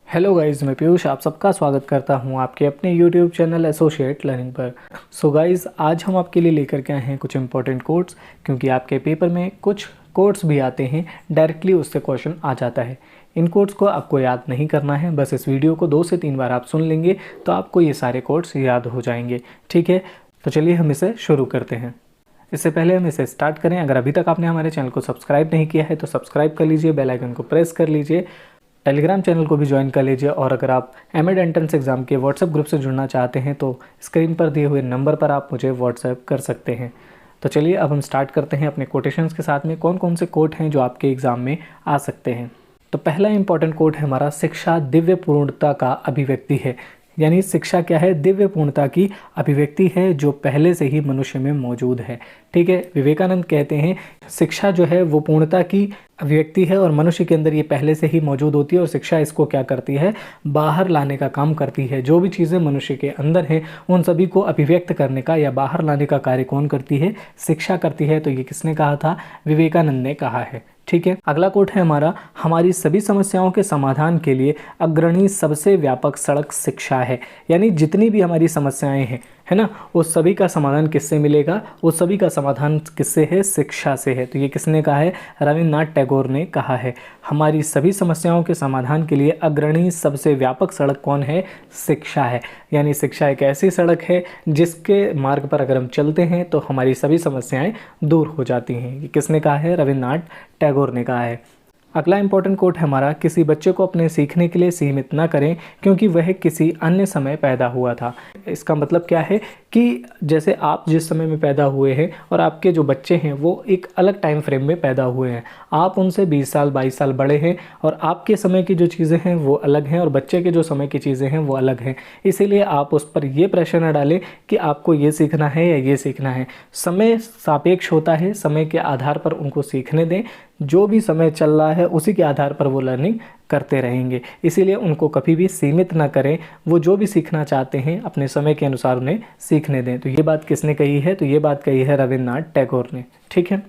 Hello guys, मैं पीयूष आप सबका स्वागत करता हूं आपके अपने यूट्यूब चैनल एसोसिएट लर्निंग पर। सो गाइस, आज हम आपके लिए लेकर के आए हैं कुछ इंपॉर्टेंट कोट्स, क्योंकि आपके पेपर में कुछ कोट्स भी आते हैं, डायरेक्टली उससे क्वेश्चन आ जाता है। इन कोट्स को आपको याद नहीं करना है, बस इस वीडियो को 2 से 3 बार आप सुन लेंगे तो आपको ये सारे कोट्स याद हो जाएंगे। ठीक है, तो चलिए हम इसे शुरू करते हैं। इससे पहले हम इसे स्टार्ट करें, अगर अभी तक आपने हमारे चैनल को सब्सक्राइब नहीं किया है तो सब्सक्राइब कर लीजिए, बेल आइकन को प्रेस कर लीजिए, टेलीग्राम चैनल को भी ज्वाइन कर लीजिए। और अगर आप एमएड एंट्रेंस एग्ज़ाम के व्हाट्सएप ग्रुप से जुड़ना चाहते हैं तो स्क्रीन पर दिए हुए नंबर पर आप मुझे व्हाट्सएप कर सकते हैं। तो चलिए अब हम स्टार्ट करते हैं अपने कोटेशंस के साथ में कौन कौन से कोट हैं जो आपके एग्ज़ाम में आ सकते हैं। तो पहला इंपॉर्टेंट कोट है हमारा, शिक्षा दिव्य पूर्णता का अभिव्यक्ति है। यानी शिक्षा क्या है? दिव्य पूर्णता की अभिव्यक्ति है जो पहले से ही मनुष्य में मौजूद है। ठीक है, विवेकानंद कहते हैं शिक्षा जो है वो पूर्णता की अभिव्यक्ति है और मनुष्य के अंदर ये पहले से ही मौजूद होती है। और शिक्षा इसको क्या करती है? बाहर लाने का काम करती है। जो भी चीज़ें मनुष्य के अंदर हैं उन सभी को अभिव्यक्त करने का या बाहर लाने का कार्य कौन करती है? शिक्षा करती है। तो ये किसने कहा था? विवेकानंद ने कहा है। ठीक है, अगला कोट है हमारा, हमारी सभी समस्याओं के समाधान के लिए अग्रणी सबसे व्यापक सड़क शिक्षा है। यानी जितनी भी हमारी समस्याएं हैं, है ना, उस सभी का समाधान किससे मिलेगा? उस सभी का समाधान किससे है? शिक्षा से है। तो ये किसने कहा है? रविन्द्रनाथ टैगोर ने कहा है। हमारी सभी समस्याओं के समाधान के लिए अग्रणी सबसे व्यापक सड़क कौन है? शिक्षा है। यानी शिक्षा एक ऐसी सड़क है जिसके मार्ग पर अगर हम चलते हैं तो हमारी सभी समस्याएं दूर हो जाती हैं। ये किसने कहा है? रविन्द्रनाथ टैगोर ने कहा है। अगला इंपॉर्टेंट कोट है हमारा, किसी बच्चे को अपने सीखने के लिए सीमित ना करें क्योंकि वह किसी अन्य समय पैदा हुआ था। इसका मतलब क्या है कि जैसे आप जिस समय में पैदा हुए हैं और आपके जो बच्चे हैं वो एक अलग टाइम फ्रेम में पैदा हुए हैं। आप उनसे 20 साल 22 साल बड़े हैं और आपके समय की जो चीज़ें हैं वो अलग हैं और बच्चे के जो समय की चीज़ें हैं वो अलग हैं। इसीलिए आप उस पर ये प्रेशर न डालें कि आपको ये सीखना है या ये सीखना है। समय सापेक्ष होता है, समय के आधार पर उनको सीखने दें। जो भी समय चल रहा है उसी के आधार पर वो लर्निंग करते रहेंगे। इसीलिए उनको कभी भी सीमित ना करें। वो जो भी सीखना चाहते हैं अपने समय के अनुसार उन्हें सीखने दें। तो ये बात किसने कही है? तो ये बात कही है रविन्द्रनाथ टैगोर ने। ठीक है,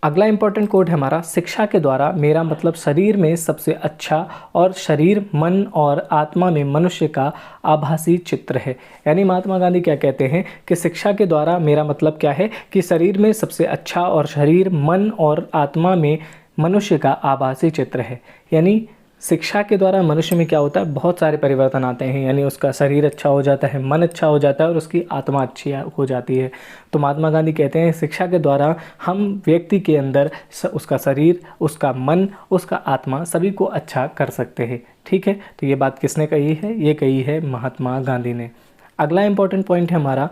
अगला इंपॉर्टेंट कोट है हमारा, शिक्षा के द्वारा मेरा मतलब शरीर में सबसे अच्छा और शरीर, मन और आत्मा में मनुष्य का आभासी चित्र है। यानी महात्मा गांधी क्या कहते हैं कि शिक्षा के द्वारा मेरा मतलब क्या है कि शरीर में सबसे अच्छा और शरीर, मन और आत्मा में मनुष्य का आभासी चित्र है। यानी शिक्षा के द्वारा मनुष्य में क्या होता है? बहुत सारे परिवर्तन आते हैं। यानी उसका शरीर अच्छा हो जाता है, मन अच्छा हो जाता है और उसकी आत्मा अच्छी हो जाती है। तो महात्मा गांधी कहते हैं शिक्षा के द्वारा हम व्यक्ति के अंदर उसका शरीर, उसका मन, उसका आत्मा सभी को अच्छा कर सकते हैं। ठीक है, तो ये बात किसने कही है? ये कही है महात्मा गांधी ने। अगला इंपॉर्टेंट पॉइंट है हमारा,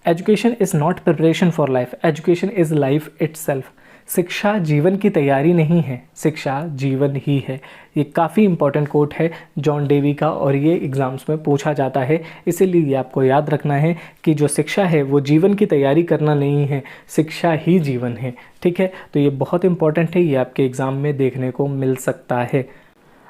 education is not preparation for life, education is life itself. शिक्षा जीवन की तैयारी नहीं है, शिक्षा जीवन ही है। ये काफ़ी इंपॉर्टेंट कोट है जॉन डेवी का और ये एग्ज़ाम्स में पूछा जाता है। इसीलिए आपको याद रखना है कि जो शिक्षा है वो जीवन की तैयारी करना नहीं है, शिक्षा ही जीवन है। ठीक है, तो ये बहुत इंपॉर्टेंट है, ये आपके एग्ज़ाम में देखने को मिल सकता है।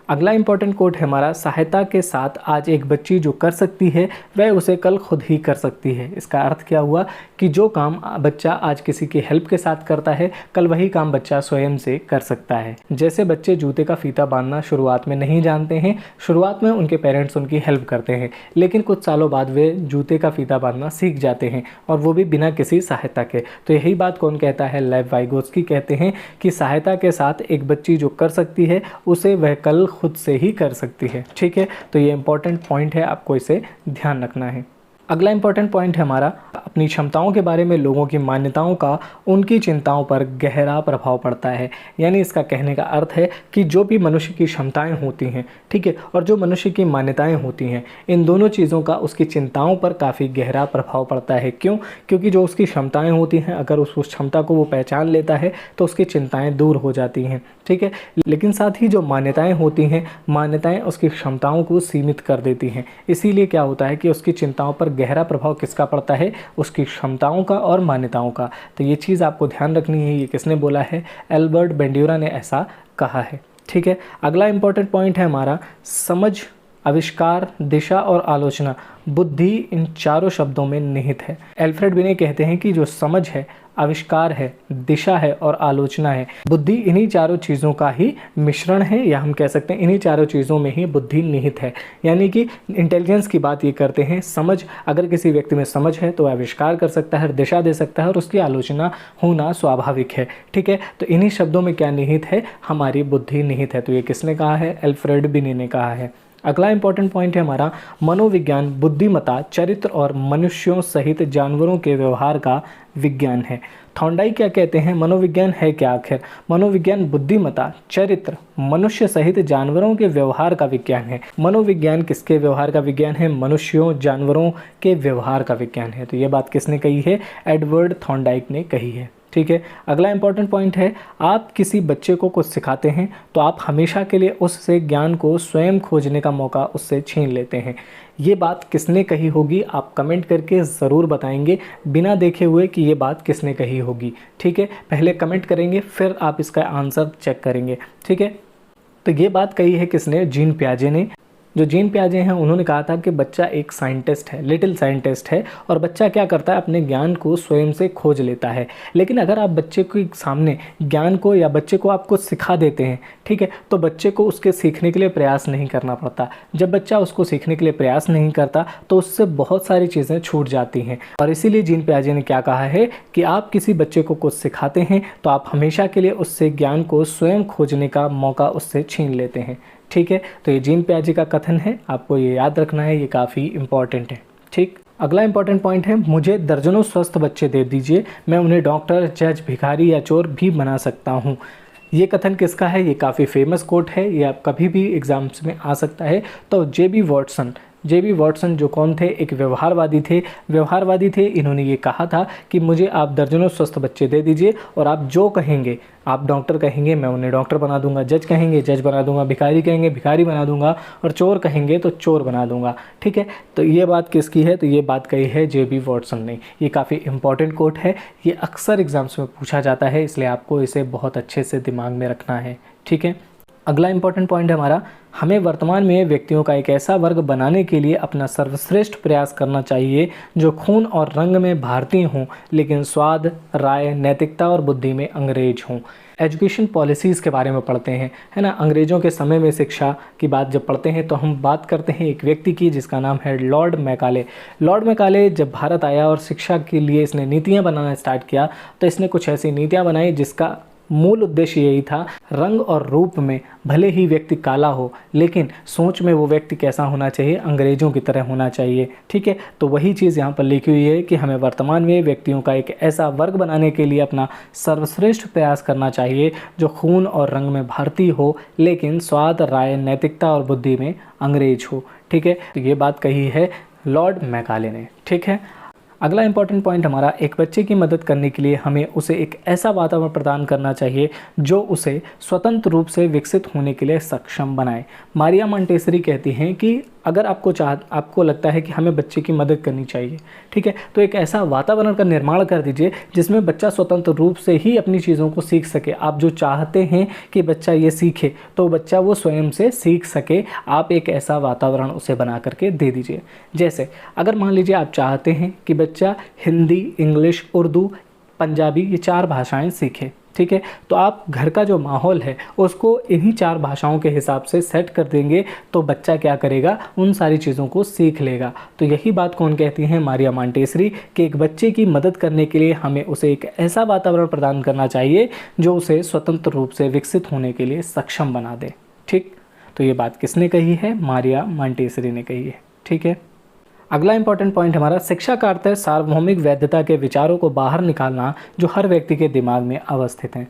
अगला इंपॉर्टेंट कोट है हमारा, सहायता के साथ आज एक बच्ची जो कर सकती है वह उसे कल खुद ही कर सकती है। इसका अर्थ क्या हुआ कि जो काम बच्चा आज किसी की हेल्प के साथ करता है कल वही काम बच्चा स्वयं से कर सकता है। जैसे बच्चे जूते का फीता बांधना शुरुआत में नहीं जानते हैं, शुरुआत में उनके पेरेंट्स उनकी हेल्प करते हैं, लेकिन कुछ सालों बाद वे जूते का फीता बांधना सीख जाते हैं और वो भी बिना किसी सहायता के। तो यही बात कौन कहता है? लेव वाइगोत्स्की कहते हैं कि सहायता के साथ एक बच्ची जो कर सकती है उसे वह कल खुद से ही कर सकती है। ठीक है, तो ये इंपॉर्टेंट पॉइंट है, आपको इसे ध्यान रखना है। अगला इंपॉर्टेंट पॉइंट है हमारा, अपनी क्षमताओं के बारे में लोगों की मान्यताओं का उनकी चिंताओं पर गहरा प्रभाव पड़ता है। यानी इसका कहने का अर्थ है कि जो भी मनुष्य की क्षमताएं होती हैं, ठीक है, और जो मनुष्य की मान्यताएं होती हैं, इन दोनों चीज़ों का उसकी चिंताओं पर काफ़ी गहरा प्रभाव पड़ता है। क्यों? क्योंकि जो उसकी क्षमताएं होती हैं, अगर उस क्षमता को वो पहचान लेता है तो उसकी चिंताएँ दूर हो जाती हैं। ठीक है, लेकिन साथ ही जो मान्यताएँ होती हैं, मान्यताएँ उसकी क्षमताओं को सीमित कर देती हैं। इसीलिए क्या होता है कि उसकी चिंताओं पर गहरा प्रभाव किसका पड़ता है? उसकी क्षमताओं का और मान्यताओं का। तो ये चीज़ आपको ध्यान रखनी है। ये किसने बोला है? एल्बर्ट बेंड्यूरा ने ऐसा कहा है। ठीक है, अगला इंपॉर्टेंट पॉइंट है हमारा, समझ आविष्कार, दिशा और आलोचना, बुद्धि इन चारों शब्दों में निहित है। एल्फ्रेड बिने कहते हैं कि जो समझ है, आविष्कार है, दिशा है और आलोचना है, बुद्धि इन्हीं चारों चीज़ों का ही मिश्रण है, या हम कह सकते हैं इन्हीं चारों चीज़ों में ही बुद्धि निहित है। यानी कि इंटेलिजेंस की बात ये करते हैं, समझ, अगर किसी व्यक्ति में समझ है तो वह आविष्कार कर सकता है, दिशा दे सकता है और उसकी आलोचना होना स्वाभाविक है। ठीक है, तो इन्हीं शब्दों में क्या निहित है? हमारी बुद्धि निहित है। तो ये किसने कहा है? एल्फ्रेड बिने ने कहा है। अगला इंपॉर्टेंट पॉइंट है हमारा, मनोविज्ञान बुद्धिमत्ता, चरित्र और मनुष्यों सहित जानवरों के व्यवहार का विज्ञान है। थॉर्नडाइक क्या कहते हैं? मनोविज्ञान है क्या आखिर? मनोविज्ञान बुद्धिमत्ता, चरित्र, मनुष्य सहित जानवरों के व्यवहार का विज्ञान है। मनोविज्ञान किसके व्यवहार का विज्ञान है? मनुष्यों, जानवरों के व्यवहार का विज्ञान है। तो ये बात किसने कही है? एडवर्ड थॉर्नडाइक ने कही है। ठीक है, अगला इंपॉर्टेंट पॉइंट है, आप किसी बच्चे को कुछ सिखाते हैं तो आप हमेशा के लिए उससे ज्ञान को स्वयं खोजने का मौका उससे छीन लेते हैं। ये बात किसने कही होगी? आप कमेंट करके ज़रूर बताएंगे बिना देखे हुए कि ये बात किसने कही होगी। ठीक है, पहले कमेंट करेंगे फिर आप इसका आंसर चेक करेंगे। ठीक है, तो ये बात कही है किसने? जीन पियाजे ने। जो जीन पियाजे हैं उन्होंने कहा था कि बच्चा एक साइंटिस्ट है, लिटिल साइंटिस्ट है, और बच्चा क्या करता है? अपने ज्ञान को स्वयं से खोज लेता है। लेकिन अगर आप बच्चे के सामने ज्ञान को या बच्चे को आप कुछ सिखा देते हैं, ठीक है, तो बच्चे को उसके सीखने के लिए प्रयास नहीं करना पड़ता। जब बच्चा उसको सीखने के लिए प्रयास नहीं करता तो उससे बहुत सारी चीज़ें छूट जाती हैं। और इसीलिए जीन पियाजे ने क्या कहा है कि आप किसी बच्चे को कुछ सिखाते हैं तो आप हमेशा के लिए उससे ज्ञान को स्वयं खोजने का मौका उससे छीन लेते हैं। ठीक है, तो ये जीन पियाजे का कथन है, आपको ये याद रखना है, ये काफ़ी इंपॉर्टेंट है। ठीक, अगला इंपॉर्टेंट पॉइंट है, मुझे दर्जनों स्वस्थ बच्चे दे दीजिए, मैं उन्हें डॉक्टर, जज, भिखारी या चोर भी बना सकता हूँ। ये कथन किसका है? ये काफ़ी फेमस कोट है, ये आप कभी भी एग्जाम्स में आ सकता है। तो जेबी वॉटसन जो कौन थे? एक व्यवहारवादी थे। इन्होंने ये कहा था कि मुझे आप दर्जनों स्वस्थ बच्चे दे दीजिए और आप जो कहेंगे, आप डॉक्टर कहेंगे मैं उन्हें डॉक्टर बना दूंगा, जज कहेंगे जज बना दूंगा, भिखारी कहेंगे भिखारी बना दूंगा और चोर कहेंगे तो चोर बना दूंगा। ठीक है, तो ये बात किसकी है? तो ये बात कही है जेबी वॉटसन ने। ये काफ़ी इंपॉर्टेंट कोट है, ये अक्सर एग्जाम्स में पूछा जाता है, इसलिए आपको इसे बहुत अच्छे से दिमाग में रखना है। ठीक है, अगला इंपॉर्टेंट पॉइंट है हमारा, हमें वर्तमान में व्यक्तियों का एक ऐसा वर्ग बनाने के लिए अपना सर्वश्रेष्ठ प्रयास करना चाहिए जो खून और रंग में भारतीय हों लेकिन स्वाद, राय, नैतिकता और बुद्धि में अंग्रेज हों। एजुकेशन पॉलिसीज़ के बारे में पढ़ते हैं, है ना। अंग्रेज़ों के समय में शिक्षा की बात जब पढ़ते हैं तो हम बात करते हैं एक व्यक्ति की जिसका नाम है लॉर्ड मैकाले। लॉर्ड मैकाले जब भारत आया और शिक्षा के लिए इसने नीतियाँ बनाना स्टार्ट किया तो इसने कुछ ऐसी नीतियाँ बनाई जिसका मूल उद्देश्य यही था, रंग और रूप में भले ही व्यक्ति काला हो लेकिन सोच में वो व्यक्ति कैसा होना चाहिए? अंग्रेज़ों की तरह होना चाहिए। ठीक है, तो वही चीज़ यहाँ पर लिखी हुई है कि हमें वर्तमान में व्यक्तियों का एक ऐसा वर्ग बनाने के लिए अपना सर्वश्रेष्ठ प्रयास करना चाहिए जो खून और रंग में भारतीय हो लेकिन स्वाद, राय, नैतिकता और बुद्धि में अंग्रेज हो। ठीक है, तो ये बात कही है लॉर्ड मैकाले ने। ठीक है, अगला इंपॉर्टेंट पॉइंट हमारा, एक बच्चे की मदद करने के लिए हमें उसे एक ऐसा वातावरण प्रदान करना चाहिए जो उसे स्वतंत्र रूप से विकसित होने के लिए सक्षम बनाए। मारिया मॉन्टेसरी कहती हैं कि अगर आपको लगता है कि हमें बच्चे की मदद करनी चाहिए, ठीक है, तो एक ऐसा वातावरण का निर्माण कर दीजिए जिसमें बच्चा स्वतंत्र रूप से ही अपनी चीज़ों को सीख सके। आप जो चाहते हैं कि बच्चा ये सीखे तो बच्चा वो स्वयं से सीख सके, आप एक ऐसा वातावरण उसे बना करके दे दीजिए। जैसे अगर मान लीजिए आप चाहते हैं कि बच्चा हिंदी, इंग्लिश, उर्दू, पंजाबी ये 4 भाषाएं सीखे, ठीक है, तो आप घर का जो माहौल है उसको इन्हीं 4 भाषाओं के हिसाब से सेट कर देंगे तो बच्चा क्या करेगा? उन सारी चीज़ों को सीख लेगा। तो यही बात कौन कहती हैं? मारिया मॉन्टेसरी, कि एक बच्चे की मदद करने के लिए हमें उसे एक ऐसा वातावरण प्रदान करना चाहिए जो उसे स्वतंत्र रूप से विकसित होने के लिए सक्षम बना दे। ठीक, तो ये बात किसने कही है? मारिया मॉन्टेसरी ने कही है। ठीक है, अगला इंपॉर्टेंट पॉइंट हमारा, शिक्षा का अर्थ है सार्वभौमिक वैधता के विचारों को बाहर निकालना जो हर व्यक्ति के दिमाग में अवस्थित हैं।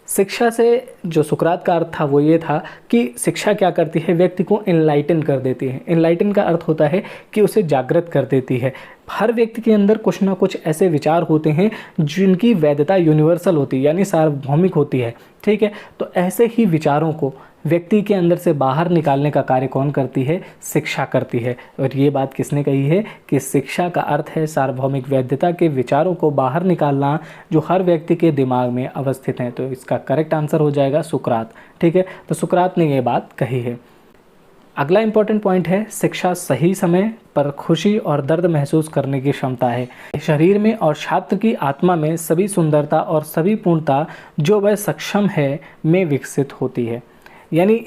शिक्षा से जो सुकरात का अर्थ था वो ये था कि शिक्षा क्या करती है? व्यक्ति को इनलाइटन कर देती है। इनलाइटन का अर्थ होता है कि उसे जागृत कर देती है। हर व्यक्ति के अंदर कुछ ना कुछ ऐसे विचार होते हैं जिनकी वैधता यूनिवर्सल होती है यानी सार्वभौमिक होती है। ठीक है, तो ऐसे ही विचारों को व्यक्ति के अंदर से बाहर निकालने का कार्य कौन करती है? शिक्षा करती है। और ये बात किसने कही है? कि शिक्षा का अर्थ है सार्वभौमिक वैधता के विचारों को बाहर निकालना जो हर व्यक्ति के दिमाग में अवस्थित हैं। तो इसका करेक्ट आंसर हो जाएगा सुकरात। ठीक है, तो सुकरात ने ये बात कही है। अगला इंपॉर्टेंट पॉइंट है, शिक्षा सही समय पर खुशी और दर्द महसूस करने की क्षमता है। शरीर में और छात्र की आत्मा में सभी सुंदरता और सभी पूर्णता जो वह सक्षम है में विकसित होती है। यानी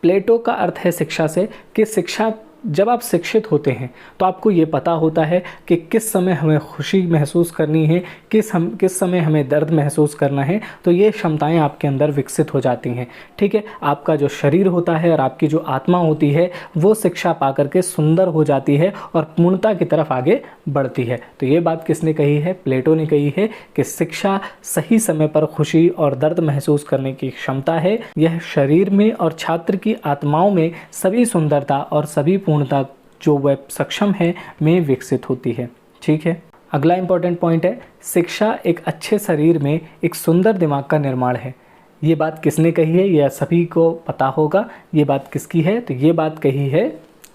प्लेटो का अर्थ है शिक्षा से कि शिक्षा, जब आप शिक्षित होते हैं तो आपको ये पता होता है कि किस समय हमें खुशी महसूस करनी है, किस समय हमें दर्द महसूस करना है। तो ये क्षमताएं आपके अंदर विकसित हो जाती हैं। ठीक है, आपका जो शरीर होता है और आपकी जो आत्मा होती है वो शिक्षा पा करके सुंदर हो जाती है और पूर्णता की तरफ आगे बढ़ती है। तो ये बात किसने कही है? प्लेटो ने कही है कि शिक्षा सही समय पर खुशी और दर्द महसूस करने की क्षमता है। यह शरीर में और छात्र की आत्माओं में सभी सुंदरता और सभी पूर्णता जो वह सक्षम है में विकसित होती है। ठीक है, अगला इंपॉर्टेंट पॉइंट है, शिक्षा एक अच्छे शरीर में एक सुंदर दिमाग का निर्माण है। ये बात किसने कही है? यह सभी को पता होगा। ये बात किसकी है? तो ये बात कही है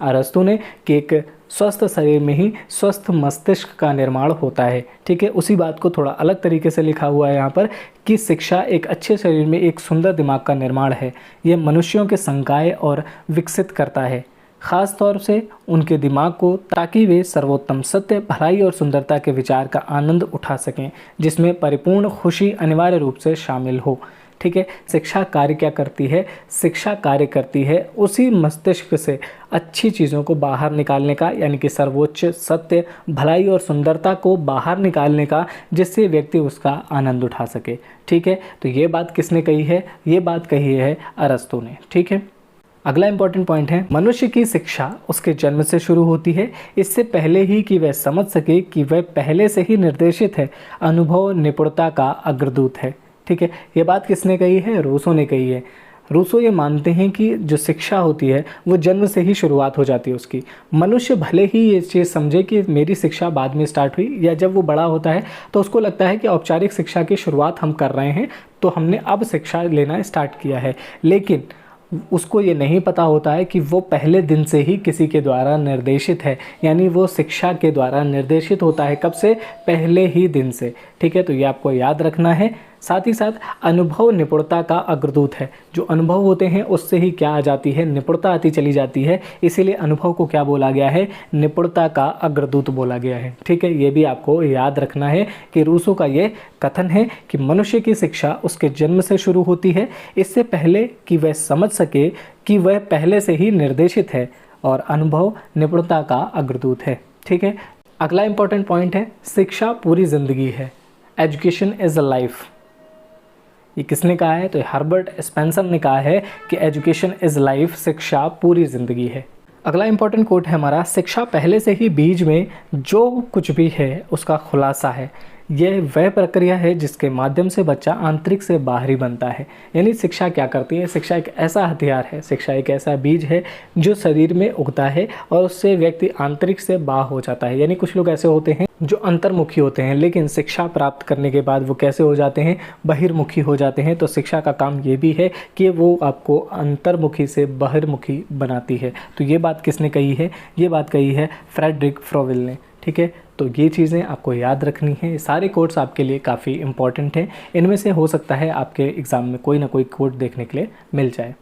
अरस्तु ने कि एक स्वस्थ शरीर में ही स्वस्थ मस्तिष्क का निर्माण होता है। ठीक है, उसी बात को थोड़ा अलग तरीके से लिखा हुआ है यहाँ पर कि शिक्षा एक अच्छे शरीर में एक सुंदर दिमाग का निर्माण है। यह मनुष्यों के संकाय और विकसित करता है, ख़ास तौर से उनके दिमाग को, ताकि वे सर्वोत्तम सत्य, भलाई और सुंदरता के विचार का आनंद उठा सकें, जिसमें परिपूर्ण खुशी अनिवार्य रूप से शामिल हो। ठीक है, शिक्षा कार्य क्या करती है? शिक्षा कार्य करती है उसी मस्तिष्क से अच्छी चीज़ों को बाहर निकालने का, यानी कि सर्वोच्च सत्य, भलाई और सुंदरता को बाहर निकालने का, जिससे व्यक्ति उसका आनंद उठा सके। ठीक है, तो ये बात किसने कही है? ये बात कही है अरस्तु ने। ठीक है, अगला इंपॉर्टेंट पॉइंट है, मनुष्य की शिक्षा उसके जन्म से शुरू होती है, इससे पहले ही कि वह समझ सके कि वह पहले से ही निर्देशित है। अनुभव निपुणता का अग्रदूत है। ठीक है, ये बात किसने कही है? रूसो ने कही है। रूसो ये मानते हैं कि जो शिक्षा होती है वो जन्म से ही शुरुआत हो जाती है उसकी। मनुष्य भले ही ये चीज़ समझे कि मेरी शिक्षा बाद में स्टार्ट हुई, या जब वो बड़ा होता है तो उसको लगता है कि औपचारिक शिक्षा की शुरुआत हम कर रहे हैं, तो हमने अब शिक्षा लेना स्टार्ट किया है। लेकिन उसको ये नहीं पता होता है कि वो पहले दिन से ही किसी के द्वारा निर्देशित है, यानी वो शिक्षा के द्वारा निर्देशित होता है। कब से? पहले ही दिन से। ठीक है, तो ये आपको याद रखना है। साथ ही साथ अनुभव निपुणता का अग्रदूत है। जो अनुभव होते हैं उससे ही क्या आ जाती है? निपुणता आती चली जाती है। इसीलिए अनुभव को क्या बोला गया है? निपुणता का अग्रदूत बोला गया है। ठीक है, ये भी आपको याद रखना है कि रूसो का ये कथन है कि मनुष्य की शिक्षा उसके जन्म से शुरू होती है, इससे पहले कि वह समझ सके कि वह पहले से ही निर्देशित है, और अनुभव निपुणता का अग्रदूत है। ठीक है, अगला इंपॉर्टेंट पॉइंट है, शिक्षा पूरी जिंदगी है। Education is a life. ये किसने कहा है? तो हर्बर्ट स्पेंसर ने कहा है कि एजुकेशन इज़ लाइफ, शिक्षा पूरी ज़िंदगी है। अगला इंपॉर्टेंट कोट है हमारा, शिक्षा पहले से ही बीज में जो कुछ भी है उसका खुलासा है। यह वह प्रक्रिया है जिसके माध्यम से बच्चा आंतरिक से बाहरी बनता है। यानी शिक्षा क्या करती है? शिक्षा एक ऐसा हथियार है, शिक्षा एक ऐसा बीज है जो शरीर में उगता है और उससे व्यक्ति आंतरिक से बाहर हो जाता है। यानी कुछ लोग ऐसे होते हैं जो अंतर्मुखी होते हैं, लेकिन शिक्षा प्राप्त करने के बाद वो कैसे हो जाते हैं? बहिर्मुखी हो जाते हैं। तो शिक्षा का काम ये भी है कि वो आपको अंतर्मुखी से बहिर्मुखी बनाती है। तो ये बात किसने कही है? ये बात कही है फ्रेडरिक फ्रोवेल ने। ठीक है, तो ये चीज़ें आपको याद रखनी है। सारे कोट्स आपके लिए काफ़ी इंपॉर्टेंट हैं। इनमें से हो सकता है आपके एग्ज़ाम में कोई ना कोई कोट देखने के लिए मिल जाए।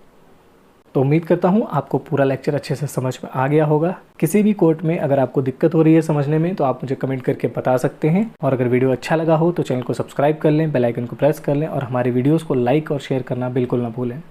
तो उम्मीद करता हूँ आपको पूरा लेक्चर अच्छे से समझ में आ गया होगा। किसी भी कोट में अगर आपको दिक्कत हो रही है समझने में तो आप मुझे कमेंट करके बता सकते हैं। और अगर वीडियो अच्छा लगा हो तो चैनल को सब्सक्राइब कर लें, बेल आइकन को प्रेस कर लें और हमारे वीडियोज़ को लाइक और शेयर करना बिल्कुल ना भूलें।